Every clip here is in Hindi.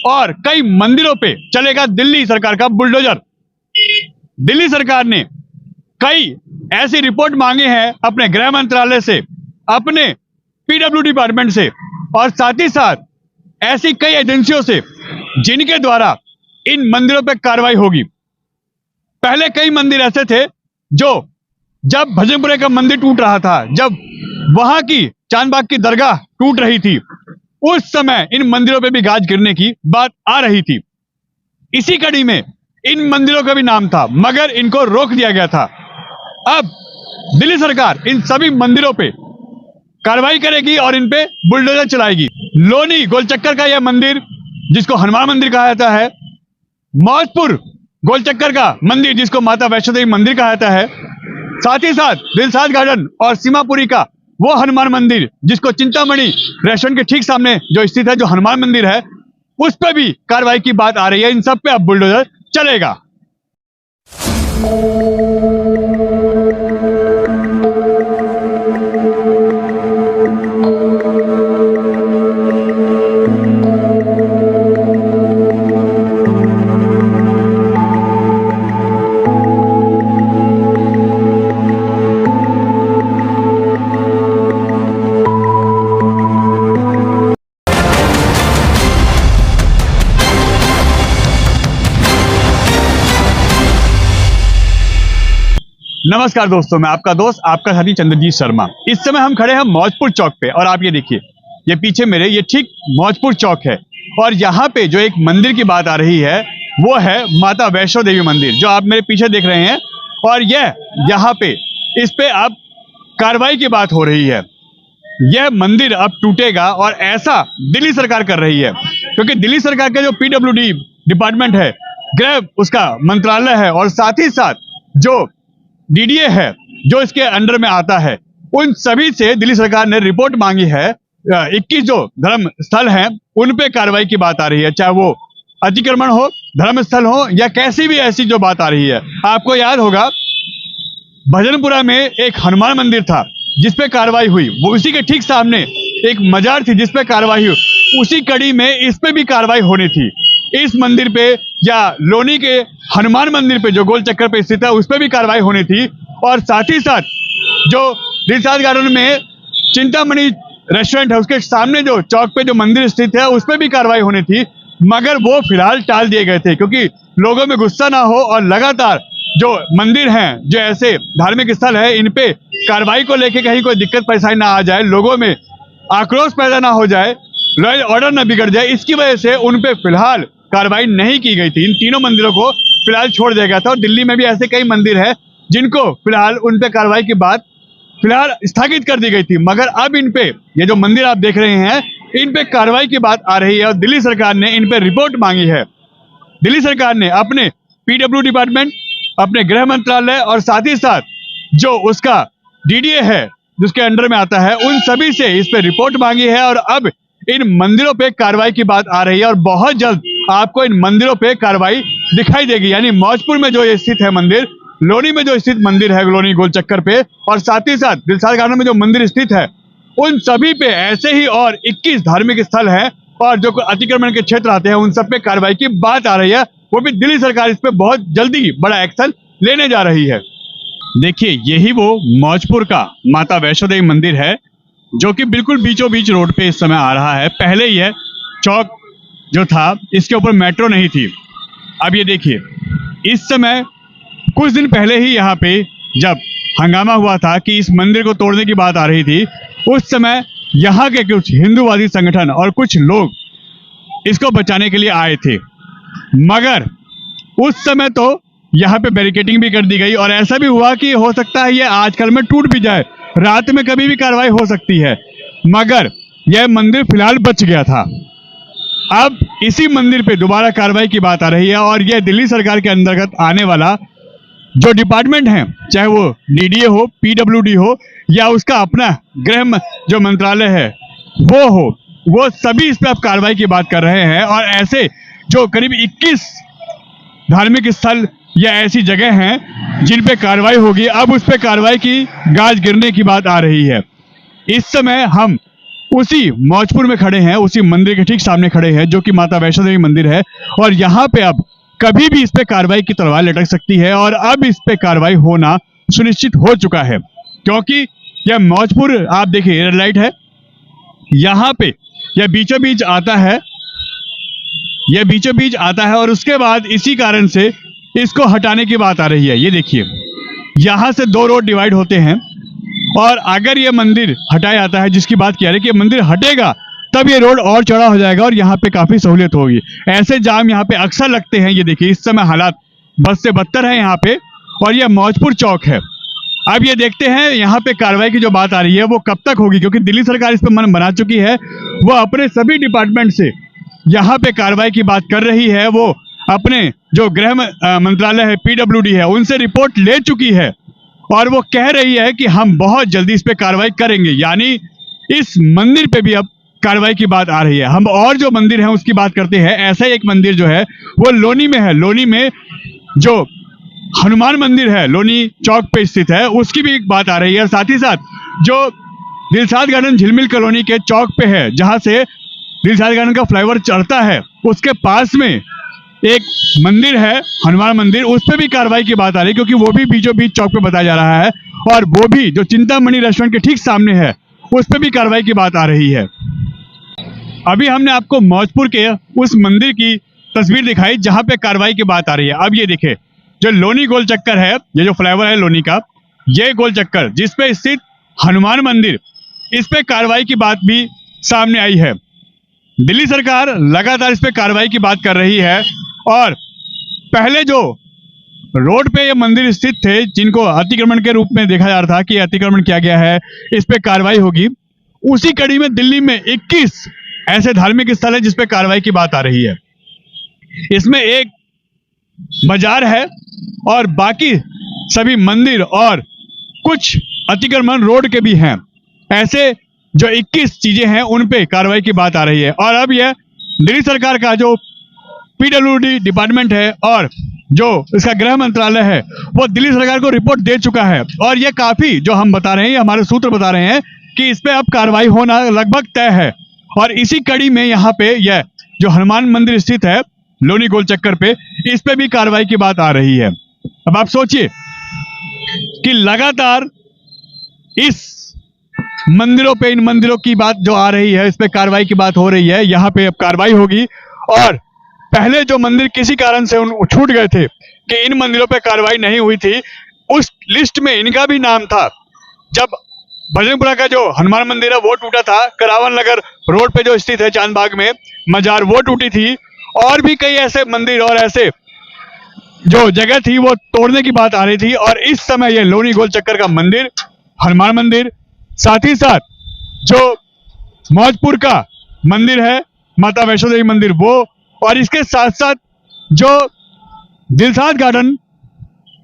और कई मंदिरों पे चलेगा दिल्ली सरकार का बुलडोजर। दिल्ली सरकार ने कई ऐसी रिपोर्ट मांगे हैं अपने गृह मंत्रालय से, अपने पीडब्ल्यू डिपार्टमेंट से और साथ ही साथ ऐसी कई एजेंसियों से जिनके द्वारा इन मंदिरों पर कार्रवाई होगी। पहले कई मंदिर ऐसे थे जो जब भजनपुरे का मंदिर टूट रहा था, जब वहां की चांदबाग की दरगाह टूट रही थी, उस समय इन मंदिरों पे भी गाज गिरने की बात आ रही थी। इसी कड़ी में इन मंदिरों का भी नाम था, मगर इनको रोक दिया गया था। अब दिल्ली सरकार इन सभी मंदिरों पे कार्रवाई करेगी और इन पे बुलडोजर चलाएगी। लोनी गोलचक्कर का यह मंदिर, जिसको हनुमान मंदिर कहा जाता है, मौजपुर गोलचक्कर का मंदिर, जिसको माता वैष्णो देवी मंदिर कहा जाता है, साथ ही साथ दिलसाद गार्डन और सीमापुरी का वो हनुमान मंदिर, जिसको चिंतामणि रेस्टोरेंट के ठीक सामने जो स्थित है, जो हनुमान मंदिर है, उस पर भी कार्रवाई की बात आ रही है। इन सब पे अब बुलडोजर चलेगा। नमस्कार दोस्तों, मैं आपका दोस्त, आपका साथी चंद्रजीत शर्मा। इस समय हम खड़े हैं मौजपुर चौक पे और आप ये देखिए, ये पीछे मेरे, ये ठीक मौजपुर चौक है और यहाँ पे जो एक मंदिर की बात आ रही है वो है माता वैष्णो देवी मंदिर, जो आप मेरे पीछे देख रहे हैं। और यह यहाँ पे इस पे अब कार्रवाई की बात हो रही है। यह मंदिर अब टूटेगा और ऐसा दिल्ली सरकार कर रही है, क्योंकि दिल्ली सरकार का जो पीडब्ल्यूडी डिपार्टमेंट है, गृह उसका मंत्रालय है और साथ ही साथ जो डीडीए है जो इसके अंडर में आता है, उन सभी से दिल्ली सरकार ने रिपोर्ट मांगी है। 21 जो धर्म स्थल हैं उन पे कार्रवाई की बात आ रही है, चाहे वो अतिक्रमण हो, धर्म स्थल हो या कैसी भी ऐसी जो बात आ रही है। आपको याद होगा भजनपुरा में एक हनुमान मंदिर था जिसपे कार्रवाई हुई, वो उसी के ठीक सामने एक मजार थी जिसपे कार्रवाई हुई, उसी कड़ी में इस पे भी कार्रवाई होनी थी। इस मंदिर पे या लोनी के हनुमान मंदिर पे जो गोल चक्कर पे स्थित है उस पे भी कार्रवाई होनी थी और साथ ही साथ जो दिलसाद गार्डन में चिंतामणि रेस्टोरेंट है उसके सामने जो चौक पे जो मंदिर स्थित है उस पे भी कार्रवाई होनी थी, मगर वो फिलहाल टाल दिए गए थे क्योंकि लोगों में गुस्सा ना हो और लगातार जो मंदिर हैं, जो ऐसे धार्मिक स्थल है, इन पे कार्रवाई को लेकर कहीं कोई दिक्कत परेशानी ना आ जाए, लोगों में आक्रोश पैदा ना हो जाए, लॉ एंड ऑर्डर ना बिगड़ जाए, इसकी वजह से उन पे फिलहाल कार्रवाई नहीं की गई थी। इन तीनों मंदिरों को फिलहाल छोड़ दिया गया था और दिल्ली में भी ऐसे कई मंदिर हैं जिनको फिलहाल उन पे कार्रवाई की बात फिलहाल स्थगित कर दी गई थी, मगर अब इन पे ये जो मंदिर आप देख रहे हैं इन पे कार्रवाई की बात आ रही है और दिल्ली सरकार ने इन पे रिपोर्ट मांगी है। दिल्ली सरकार ने अपने पीडब्ल्यू डिपार्टमेंट, अपने गृह मंत्रालय और साथ ही साथ जो उसका डीडीए है जिसके अंडर में आता है, उन सभी से इस पे रिपोर्ट मांगी है और अब इन मंदिरों पे कार्रवाई की बात आ रही है और बहुत जल्द आपको इन मंदिरों पे कार्रवाई दिखाई देगी। यानी मौजपुर में जो ये स्थित है मंदिर, लोनी में जो स्थित मंदिर है लोनी गोल चक्कर पे और साथ ही साथ दिलसाद गार्डन में जो मंदिर स्थित है, उन सभी पे ऐसे ही और 21 धार्मिक स्थल हैं और जो अतिक्रमण के क्षेत्र आते हैं उन सब पे कार्रवाई की बात आ रही है। वो भी दिल्ली सरकार इस पे बहुत जल्दी बड़ा एक्शन लेने जा रही है। देखिए, यही वो मौजपुर का माता वैष्णो देवी मंदिर है जो कि बिल्कुल बीचों बीच रोड पे इस समय आ रहा है। पहले यह चौक जो था इसके ऊपर मेट्रो नहीं थी। अब ये देखिए, इस समय कुछ दिन पहले ही यहाँ पे जब हंगामा हुआ था कि इस मंदिर को तोड़ने की बात आ रही थी, उस समय यहाँ के कुछ हिंदूवादी संगठन और कुछ लोग इसको बचाने के लिए आए थे, मगर उस समय तो यहाँ पे बैरिकेडिंग भी कर दी गई और ऐसा भी हुआ कि हो सकता है ये आजकल में टूट भी जाए, रात में कभी भी कार्रवाई हो सकती है, मगर यह मंदिर फिलहाल बच गया था। अब इसी मंदिर पे दोबारा कार्रवाई की बात आ रही है और यह दिल्ली सरकार के अंतर्गत आने वाला जो डिपार्टमेंट है, चाहे वो डीडीए हो, पीडब्ल्यूडी हो या उसका अपना गृह जो मंत्रालय है वो हो, वो सभी इस पे अब कार्रवाई की बात कर रहे हैं और ऐसे जो करीब 21 धार्मिक स्थल या ऐसी जगह हैं जिन पे कार्रवाई होगी, अब उस पे कार्रवाई की गाज गिरने की बात आ रही है। इस समय हम उसी मौजपुर में खड़े हैं, उसी मंदिर के ठीक सामने खड़े हैं जो कि माता वैष्णो देवी मंदिर है। और यहाँ पे अब कभी भी इस पे कार्रवाई की तलवार लटक सकती है और अब इस पे कार्रवाई होना सुनिश्चित हो चुका है, क्योंकि यह मौजपुर आप देखिए रेड लाइट है, यहाँ पे यह बीचों बीच आता है, यह बीचों बीच आता है और उसके बाद इसी कारण से इसको हटाने की बात आ रही है। ये देखिए यहाँ से दो रोड डिवाइड होते हैं और अगर ये मंदिर हटाया जाता है, जिसकी बात किया है कि मंदिर हटेगा तब ये रोड और चौड़ा हो जाएगा और यहाँ पे काफी सहूलियत होगी। ऐसे जाम यहाँ पे अक्सर लगते हैं। ये देखिए इस समय हालात बद से बदतर है यहाँ पे और यह मौजपुर चौक है। अब ये देखते हैं यहाँ पे कार्रवाई की जो बात आ रही है वो कब तक होगी, क्योंकि दिल्ली सरकार इस पर मन बना चुकी है। वो अपने सभी डिपार्टमेंट से यहाँ पे कार्रवाई की बात कर रही है। वो अपने जो गृह मंत्रालय है, PWD है, उनसे रिपोर्ट ले चुकी है और वो कह रही है कि हम बहुत जल्दी इस पे कार्रवाई करेंगे। यानी इस मंदिर पे भी अब कार्रवाई की बात आ रही है। हम और जो मंदिर हैं उसकी बात करते हैं। ऐसा एक मंदिर जो है वो लोनी में है। लोनी में जो हनुमान मंदिर है, लोनी चौक पे स्थित है, उसकी भी एक बात आ रही है। साथ ही साथ जो दिलशाद गार्डन झिलमिल कॉलोनी के चौक पे है, जहां से दिलशाद गार्डन का फ्लाईओवर चढ़ता है, उसके पास में एक मंदिर है हनुमान मंदिर, उस पर भी कार्रवाई की बात आ रही है, क्योंकि वो भी बीचों बीच चौक पे बताया जा रहा है। और वो भी जो चिंतामणि रेस्टोरेंट के ठीक सामने है, उस पर भी कार्रवाई की बात आ रही है। अभी हमने आपको मौजपुर के उस मंदिर की तस्वीर दिखाई जहां पे कार्रवाई की बात आ रही है। अब ये देखिए जो लोनी गोल चक्कर है, ये जो फ्लाईओवर है लोनी का, ये गोल चक्कर जिसपे स्थित हनुमान मंदिर, इस पे कार्रवाई की बात भी सामने आई है। दिल्ली सरकार लगातार इस पे कार्रवाई की बात कर रही है और पहले जो रोड पे ये मंदिर स्थित थे, जिनको अतिक्रमण के रूप में देखा जा रहा था कि अतिक्रमण किया गया है, इस पे कार्रवाई होगी, उसी कड़ी में दिल्ली में 21 ऐसे धार्मिक स्थल है जिस पे कार्रवाई की बात आ रही है। इसमें एक बाजार है और बाकी सभी मंदिर और कुछ अतिक्रमण रोड के भी हैं। ऐसे जो 21 चीजें हैं उन पे कार्रवाई की बात आ रही है। और अब यह दिल्ली सरकार का जो PWD डिपार्टमेंट है और जो इसका गृह मंत्रालय है, वो दिल्ली सरकार को रिपोर्ट दे चुका है। और ये काफी जो हम बता रहे हैं, हमारे सूत्र बता रहे हैं कि इस पे अब कार्रवाई होना लगभग तय है। और इसी कड़ी में यहाँ पे यह जो हनुमान मंदिर स्थित है लोनी गोल चक्कर पे, इस पे भी कार्रवाई की बात आ रही है। अब आप सोचिए कि लगातार इस मंदिरों पे, इन मंदिरों की बात जो आ रही है, इस पे कार्रवाई की बात हो रही है। यहाँ पे अब कार्रवाई होगी। और पहले जो मंदिर किसी कारण से छूट गए थे कि इन मंदिरों पे कार्रवाई नहीं हुई थी, उस लिस्ट में इनका भी नाम था। जब बजरंगपुरा का जो हनुमान मंदिर है वो टूटा था, करावन नगर रोड पे जो स्थित है चांदबाग में मजार, वो टूटी थी, और भी कई ऐसे मंदिर और ऐसे जो जगह थी वो तोड़ने की बात आ रही थी। और इस समय ये लोनी गोल चक्कर का मंदिर, हनुमान मंदिर, साथ ही साथ जो मौजपुर का मंदिर है माता वैष्णो देवी मंदिर, वो, और इसके साथ साथ जो दिलशाद गार्डन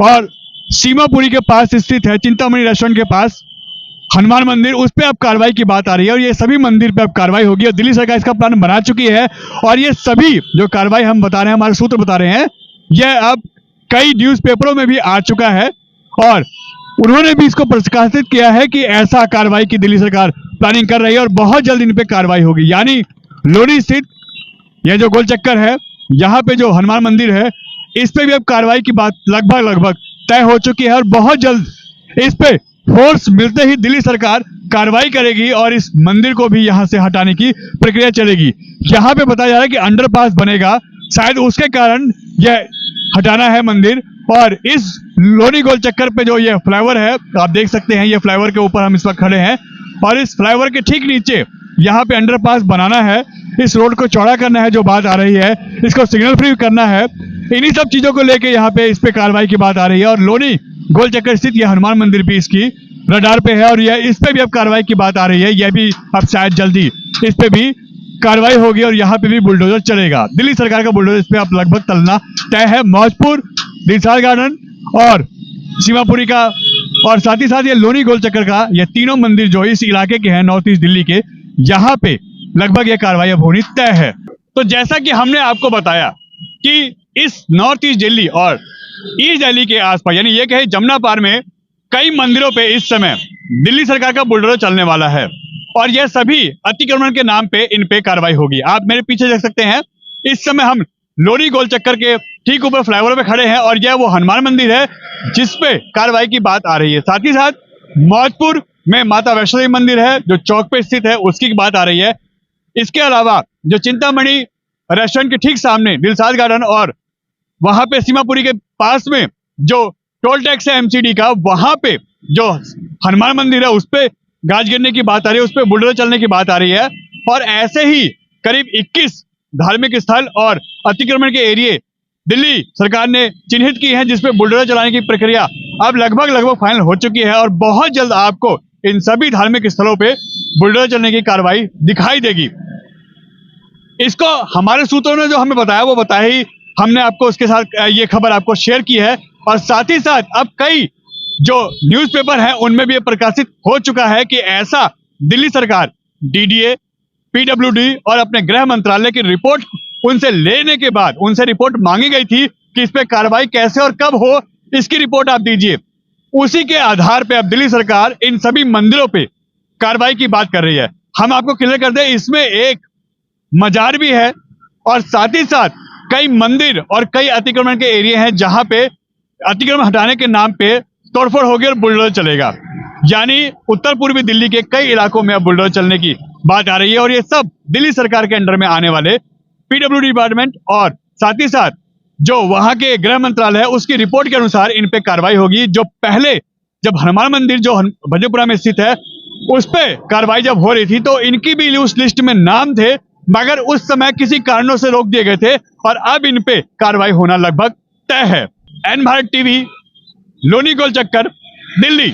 और सीमापुरी के पास स्थित है चिंतामणि रेस्टोरेंट के पास हनुमान मंदिर, उस पे अब कार्रवाई की बात आ रही है। और ये सभी मंदिर पे अब कार्रवाई होगी और दिल्ली सरकार इसका प्लान बना चुकी है। और ये सभी जो कार्रवाई हम बता रहे हैं, हमारे सूत्र बता रहे हैं, यह अब कई न्यूज़पेपरों में भी आ चुका है और उन्होंने भी इसको प्रकाशित किया है कि ऐसा कार्रवाई की दिल्ली सरकार प्लानिंग कर रही है और बहुत जल्द इन पे कार्रवाई होगी। यानी लोनी स्थित यह जो गोल चक्कर है, यहाँ पे जो हनुमान मंदिर है, इस पे भी अब कार्रवाई की बात लगभग तय हो चुकी है और बहुत जल्द इस पे फोर्स मिलते ही दिल्ली सरकार कार्रवाई करेगी और इस मंदिर को भी यहाँ से हटाने की प्रक्रिया चलेगी। यहाँ पे बताया जा रहा है कि अंडरपास बनेगा, शायद उसके कारण यह हटाना है मंदिर। और इस लोनी गोल चक्कर पे जो ये फ्लाईओवर है, आप देख सकते हैं, ये फ्लाईओवर के ऊपर हम इस वक्त खड़े हैं और इस फ्लाईओवर के ठीक नीचे यहाँ पे अंडरपास बनाना है, इस रोड को चौड़ा करना है, जो बात आ रही है, इसको सिग्नल फ्री करना है। इन्हीं सब चीजों को लेके यहाँ पे इस पे कार्रवाई की बात आ रही है। और लोनी गोल चक्कर स्थित यह हनुमान मंदिर भी इसकी रडार पे है और यह इस पे भी अब कार्रवाई की बात आ रही है। यह भी अब शायद जल्दी इस पे भी कार्रवाई होगी और यहाँ पे भी बुलडोजर चलेगा। दिल्ली सरकार का बुलडोजर इस पे अब लगभग चलना तय है। मौजपुर, दिलशाद गार्डन और सीमापुरी का, और साथ ही साथ ये लोनी गोल चक्कर का, ये तीनों मंदिर जो इस इलाके के हैं, नॉर्थ ईस्ट दिल्ली के, यहाँ पे लगभग ये कार्रवाई अब होनी तय है। तो जैसा कि हमने आपको बताया कि इस नॉर्थ ईस्ट दिल्ली और ईस्ट दिल्ली के आसपास, यानी ये कहे जमुना पार में कई मंदिरों पे इस समय दिल्ली सरकार का बुलडोजर चलने वाला है। और यह सभी अतिक्रमण के नाम पे इन पे कार्रवाई होगी। आप मेरे पीछे देख सकते हैं, इस समय हम लोनी गोल चक्कर के ठीक ऊपर फ्लाईओवर पे खड़े हैं और यह वो हनुमान मंदिर है जिस पे कार्रवाई की बात आ रही है। साथ ही साथ मौजपुर में माता वैष्णो देवी मंदिर है जो चौक पे स्थित है, उसकी बात आ रही है। इसके अलावा जो चिंतामणि रेस्टोरेंट के ठीक सामने दिलसाद गार्डन और वहां पे सीमापुरी के पास में जो टोल टैक्स है एमसीडी का, वहां पे जो हनुमान मंदिर है उस पे गाज गिरने की बात आ रही है, उस पे बुलडोजर चलने की बात आ रही है। और ऐसे ही करीब 21 धार्मिक स्थल और अतिक्रमण के एरिए दिल्ली सरकार ने चिन्हित की हैं जिसपे बुलडोजर चलाने की प्रक्रिया अब लगभग फाइनल हो चुकी है और बहुत जल्द आपको इन सभी धार्मिक स्थलों पे बुलडोजर चलने की कार्रवाई दिखाई देगी। इसको हमारे सूत्रों ने जो हमें बताया वो बताया ही हमने आपको उसके साथ ये खबर आपको शेयर की है। और साथ ही साथ अब कई जो न्यूज़पेपर हैं उनमें भी ये प्रकाशित हो चुका है कि ऐसा दिल्ली सरकार डीडीए, पीडब्ल्यूडी और अपने गृह मंत्रालय की रिपोर्ट उनसे लेने के बाद उनसे रिपोर्ट मांगी गई थी कि इस पे कार्रवाई कैसे और कब हो, इसकी रिपोर्ट आप दीजिए। उसी के आधार पे अब दिल्ली सरकार इन सभी मंदिरों पे कार्रवाई की बात कर रही है। हम आपको क्लियर कर दें, इसमें एक मजार भी है और साथ ही साथ कई मंदिर और कई अतिक्रमण के एरिया हैं जहां पे अतिक्रमण हटाने के नाम पे तोड़फोड़ होगी और बुलडोजर चलेगा। यानी उत्तर पूर्वी दिल्ली के कई इलाकों में अब बुलडोजर चलने की बात आ रही है और ये सब दिल्ली सरकार के अंडर में आने वाले पीडब्ल्यूडी डिपार्टमेंट और साथ ही साथ जो वहां के गृह मंत्रालय है उसकी रिपोर्ट के अनुसार इन पे कार्रवाई होगी। जो पहले जब हनुमान मंदिर जो भजनपुरा में स्थित है उस पे कार्रवाई जब हो रही थी तो इनकी भी उस लिस्ट में नाम थे, मगर उस समय किसी कारणों से रोक दिए गए थे और अब इन पे कार्रवाई होना लगभग तय है। एन भारत टीवी, लोनी गोल चक्कर, दिल्ली।